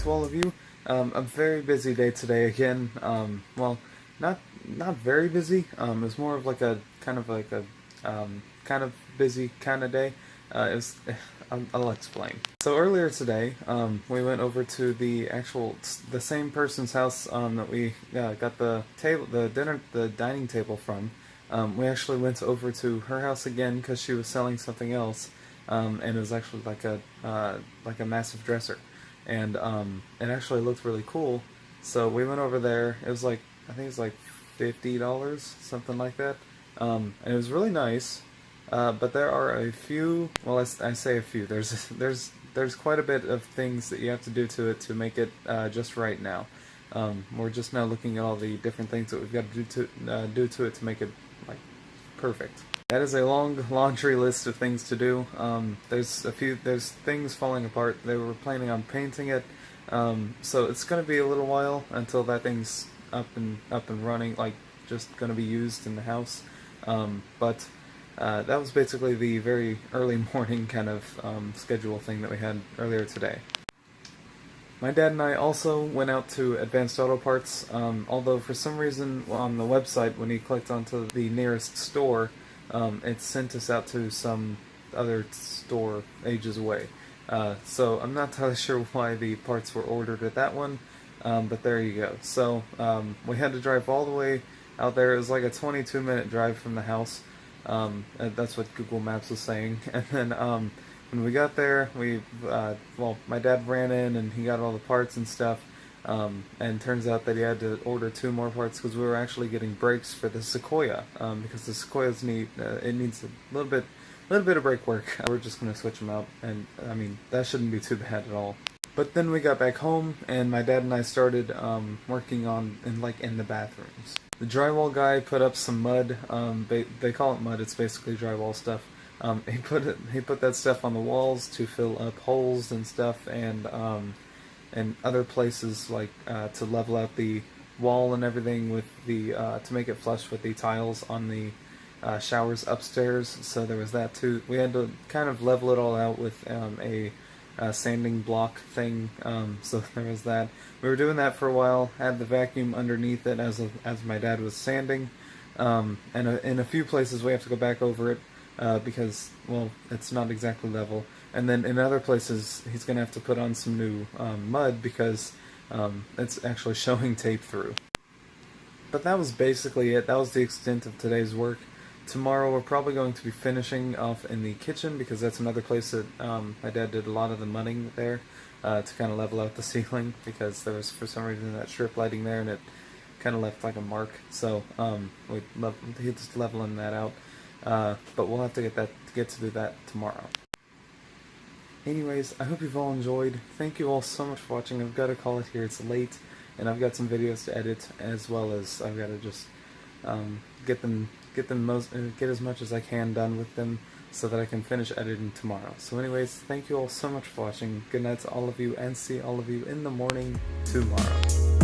to all of you. A very busy day today again. Well, not very busy. It's more of like a kind of busy kind of day. It was. I'll explain. So earlier today, we went over to the same person's house that we got the dining table from. We actually went over to her house again because she was selling something else, and it was actually like a massive dresser, and it actually looked really cool. So we went over there. It was like, I think it's like $50, something like that, and it was really nice. But there are a few. Well, I say a few. There's quite a bit of things that you have to do to it to make it just right now. We're just now looking at all the different things that we've got to do to it to make it like perfect. That is a long laundry list of things to do. There's things falling apart. They were planning on painting it, so it's going to be a little while until that thing's up and running, like just going to be used in the house. But that was basically the very early morning kind of schedule thing that we had earlier today. My dad and I also went out to Advanced Auto Parts, although for some reason on the website when he clicked onto the nearest store, it sent us out to some other store ages away. So I'm not entirely sure why the parts were ordered at that one, but there you go. So we had to drive all the way out there. It was like a 22-minute drive from the house. That's what Google Maps was saying. And then when we got there, my dad ran in and he got all the parts and stuff. And turns out that he had to order 2 more parts because we were actually getting brakes for the Sequoia, because the Sequoias needs a little bit of brake work. We're just gonna switch them out, and I mean that shouldn't be too bad at all. But then we got back home, and my dad and I started working on in the bathrooms. The drywall guy put up some mud. They call it mud. It's basically drywall stuff. He put that stuff on the walls to fill up holes and stuff, and other places like to level out the wall and everything with to make it flush with the tiles on the showers upstairs. So there was that too. We had to kind of level it all out with a sanding block thing. So there was that. We were doing that for a while. Had the vacuum underneath it as my dad was sanding. And in a few places we have to go back over it because, well, it's not exactly level. And then in other places, he's going to have to put on some new mud because it's actually showing tape through. But that was basically it. That was the extent of today's work. Tomorrow we're probably going to be finishing off in the kitchen because that's another place that my dad did a lot of the mudding there to kind of level out the ceiling because there was, for some reason, that strip lighting there and it kind of left like a mark. So he's just leveling that out. But we'll have to get to do that tomorrow. Anyways, I hope you've all enjoyed. Thank you all so much for watching. I've got to call it here. It's late, and I've got some videos to edit, as well as I've got to just get as much as I can done with them, so that I can finish editing tomorrow. So, anyways, thank you all so much for watching. Good night to all of you, and see all of you in the morning tomorrow.